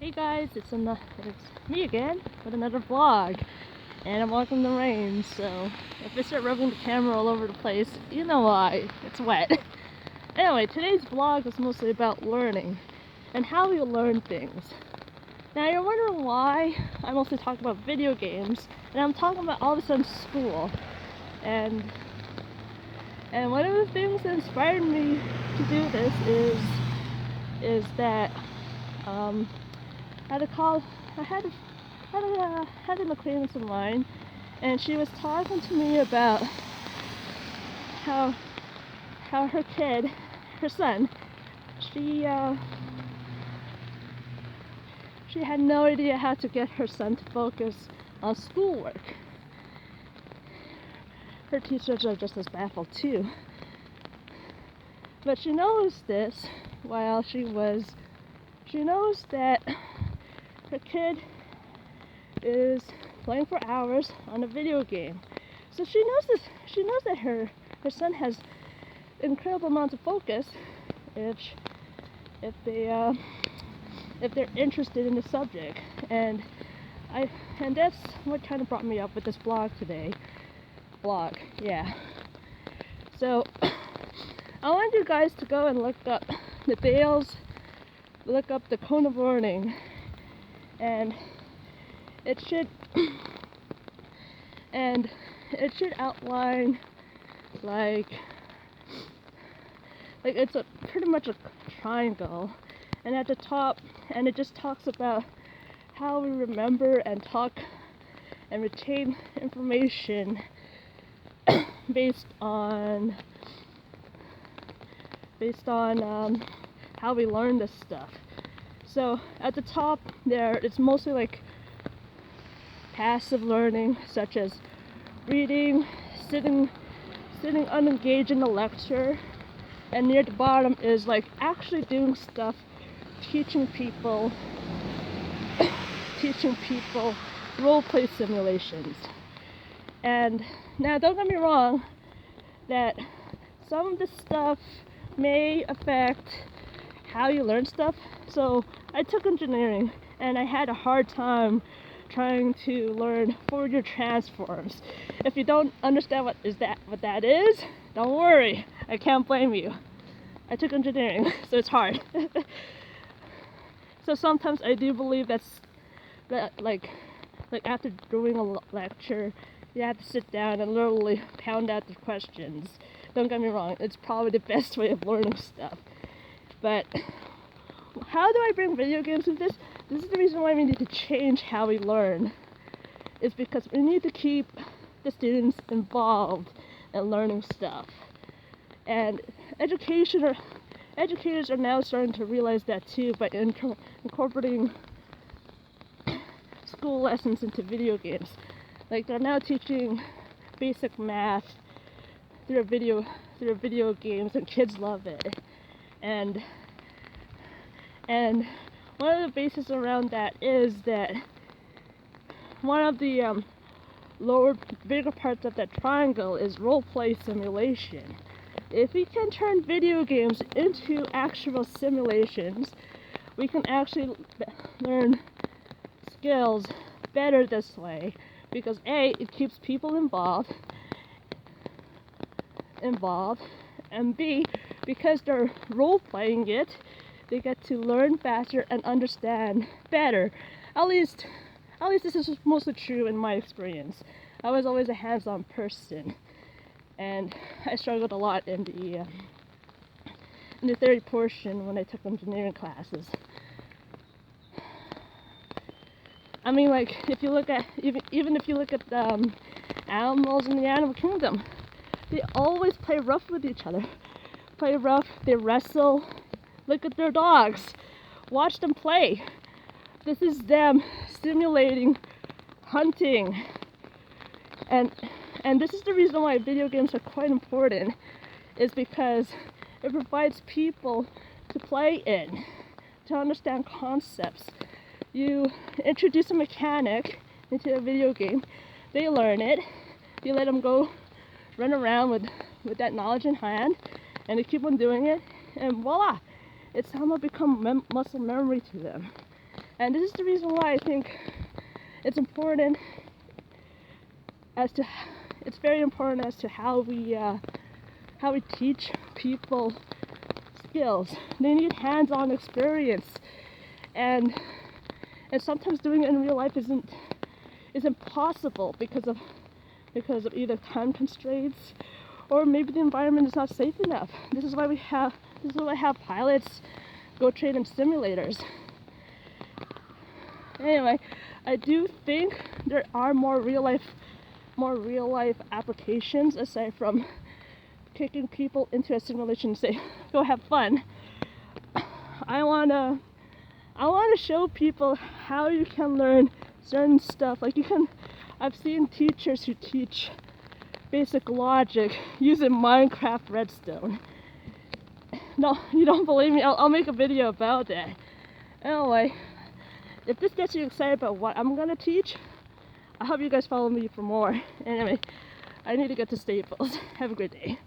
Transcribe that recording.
Hey guys, it's me again with another vlog, and I'm walking the rain, so if I start rubbing the camera all over the place, you know why, it's wet. Anyway, today's vlog is mostly about learning and how we learn things. Now you're wondering why I mostly talk about video games, and I'm talking about all of a sudden school. And one of the things that inspired me to do this is that I had an acquaintance of mine, and she was talking to me about how her son, she had no idea how to get her son to focus on schoolwork. Her teachers are just as baffled too. But she noticed this while she knows that her kid is playing for hours on a video game. So she knows this. She knows that her son has incredible amounts of focus if they're interested in the subject. And that's what kind of brought me up with this blog today. Yeah. So I want you guys to go and look up the cone of learning, and it should outline like it's pretty much a triangle, and at the top, and it just talks about how we remember and talk and retain information based on how we learn this stuff. So at the top there, it's mostly like passive learning, such as reading, sitting unengaged in the lecture, and near the bottom is like actually doing stuff, teaching people role play simulations. And now don't get me wrong, that some of this stuff may affect how you learn stuff. So I took engineering, and I had a hard time trying to learn Fourier transforms. If you don't understand what that is, don't worry, I can't blame you. I took engineering, so it's hard. So sometimes I do believe that like after doing a lecture, you have to sit down and literally pound out the questions. Don't get me wrong, it's probably the best way of learning stuff. But how do I bring video games into this? This is the reason why we need to change how we learn. It's because we need to keep the students involved in learning stuff. And educators are now starting to realize that too, by incorporating school lessons into video games. Like, they're now teaching basic math through video games, and kids love it. And one of the bases around that is that one of the bigger parts of that triangle is role play simulation. If we can turn video games into actual simulations, we can actually learn skills better this way, because A, it keeps people involved, and B, because they're role playing it, they get to learn faster and understand better. At least this is mostly true in my experience. I was always a hands-on person, and I struggled a lot in the theory portion when I took engineering classes. I mean, like, if you look at even if you look at animals in the animal kingdom, they always play rough with each other. Play rough, they wrestle. Look at their dogs. Watch them play. This is them simulating hunting. And this is the reason why video games are quite important, is because it provides people to play in, to understand concepts. You introduce a mechanic into a video game, they learn it, you let them go run around with that knowledge in hand, and they keep on doing it, and voila, it's somehow become muscle memory to them. And this is the reason why I think it's important it's very important as to how we teach people skills. They need hands-on experience, and sometimes doing it in real life isn't possible because of either time constraints or maybe the environment is not safe enough. This is why I have pilots go train in simulators. Anyway, I do think there are more real life applications aside from kicking people into a simulation and say, go have fun. I wanna show people how you can learn certain stuff. Like I've seen teachers who teach basic logic using Minecraft redstone. No, you don't believe me? I'll make a video about that. Anyway, if this gets you excited about what I'm gonna teach, I hope you guys follow me for more. Anyway, I need to get to Staples. Have a great day.